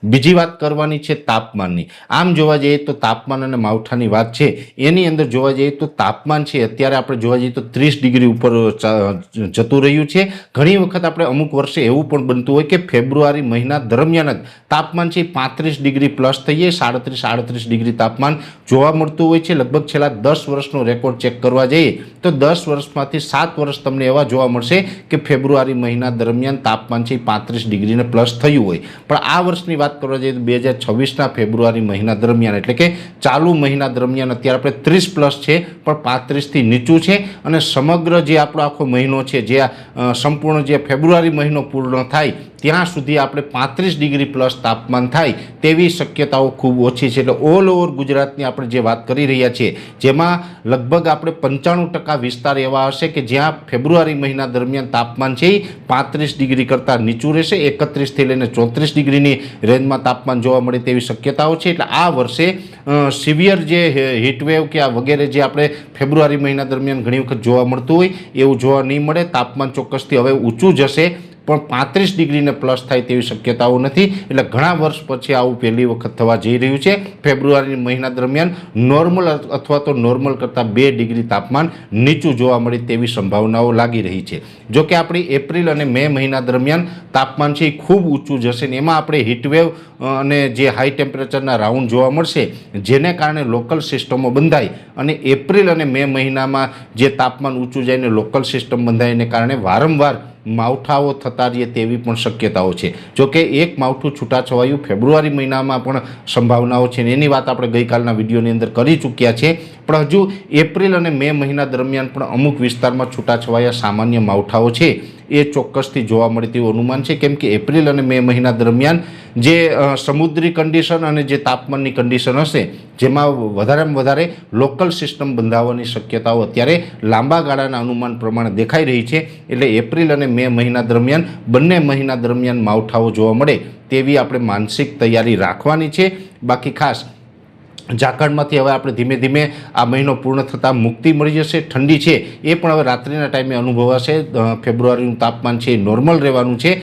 બીજી વાત કરવાની છે તાપમાનની। આમ જોવા જઈએ તો તાપમાન અને માવઠાની વાત છે એની અંદર જોવા જઈએ તો તાપમાન છે અત્યારે આપણે જોવા જઈએ તો 30 ડિગ્રી ઉપર જતું રહ્યું છે। ઘણી વખત આપણે અમુક વર્ષે એવું પણ બનતું હોય કે ફેબ્રુઆરી મહિના દરમિયાન જ તાપમાન છે 35 ડિગ્રી પ્લસ થઈ જાય, 37-38 ડિગ્રી તાપમાન જોવા મળતું હોય છે। લગભગ છેલ્લા 10 વર્ષનો રેકોર્ડ ચેક કરવા જઈએ તો 10 વર્ષમાંથી 7 વર્ષ તમને એવા જોવા મળશે કે ફેબ્રુઆરી મહિના દરમિયાન તાપમાન છે 35 ડિગ્રીને પ્લસ થયું હોય। પણ આ વર્ષની વાત કરવા જઈએ તો 2026ના ફેબ્રુઆરી મહિના દરમિયાન એટલે કે ચાલુ મહિના દરમિયાન અત્યારે આપણે 30 પ્લસ છે પણ 35થી નીચું છે। અને સમગ્ર જે આપણો આખો મહિનો છે, જે સંપૂર્ણ જે ફેબ્રુઆરી મહિનો પૂર્ણ થાય ત્યાં સુધી આપણે 35 ડિગ્રી પ્લસ તાપમાન થાય તેવી શક્યતાઓ ખૂબ ઓછી છે। એટલે ઓલ ઓવર ગુજરાતની આપણે જે વાત કરી રહ્યા છીએ જેમાં લગભગ આપણે 95% વિસ્તાર એવા હશે કે જ્યાં ફેબ્રુઆરી મહિના દરમિયાન તાપમાન છે 35 ડિગ્રી કરતાં નીચું રહેશે। 31થી લઈને 34 ડિગ્રીની રેન્જમાં તાપમાન જોવા મળે તેવી શક્યતાઓ છે। એટલે આ વર્ષે સિવિયર જે હીટવેવ કે આ વગેરે જે આપણે ફેબ્રુઆરી મહિના દરમિયાન ઘણી વખત જોવા મળતું હોય એવું જોવા નહીં મળે। તાપમાન ચોક્કસથી હવે ઊંચું જશે પણ 35 ડિગ્રીને પ્લસ થાય તેવી શક્યતાઓ નથી। એટલે ઘણા વર્ષ પછી આવું પહેલી વખત થવા જઈ રહ્યું છે। ફેબ્રુઆરી મહિના દરમિયાન નોર્મલ અથવા તો નોર્મલ કરતાં 2 ડિગ્રી તાપમાન નીચું જોવા મળે તેવી સંભાવનાઓ લાગી રહી છે। જો કે આપણી એપ્રિલ અને મે મહિના દરમિયાન તાપમાન છે એ ખૂબ ઊંચું જશે ને એમાં આપણે હીટવેવ અને જે હાઈ ટેમ્પરેચરના રાઉન્ડ જોવા મળશે જેને કારણે લોકલ સિસ્ટમો બંધાય અને એપ્રિલ અને મે મહિનામાં જે તાપમાન ઊંચું જાય ને લોકલ સિસ્ટમ બંધાયને કારણે વારંવાર માવઠાઓ થતા રહે તેવી પણ શક્યતાઓ છે। જો કે એક માવઠું છૂટાછવાયું ફેબ્રુઆરી મહિનામાં પણ સંભાવનાઓ છે ને એની વાત આપણે ગઈકાલના વિડીયોની અંદર કરી ચૂક્યા છે। પણ હજુ એપ્રિલ અને મે મહિના દરમિયાન પણ અમુક વિસ્તારમાં છૂટાછવાયા સામાન્ય માવઠાઓ છે એ ચોક્કસથી જોવા મળે તેવું અનુમાન છે। કેમ કે એપ્રિલ અને મે મહિના દરમિયાન જે સમુદ્રી કન્ડિશન અને જે તાપમાનની કન્ડિશન હશે જેમાં વધારેમાં વધારે લોકલ સિસ્ટમ બંધાવવાની શક્યતાઓ અત્યારે લાંબા ગાળાના અનુમાન પ્રમાણે દેખાઈ રહી છે। એટલે એપ્રિલ અને મે મહિના દરમિયાન બંને મહિના દરમિયાન માવઠાઓ જોવા મળે તેવી આપણે માનસિક તૈયારી રાખવાની છે। બાકી ખાસ ઝાકળમાંથી હવે આપણે ધીમે ધીમે આ મહિનો પૂર્ણ થતાં મુક્તિ મળી જશે। ઠંડી છે એ પણ હવે રાત્રિના ટાઈમે અનુભવાશે। ફેબ્રુઆરીનું તાપમાન છે એ નોર્મલ રહેવાનું છે।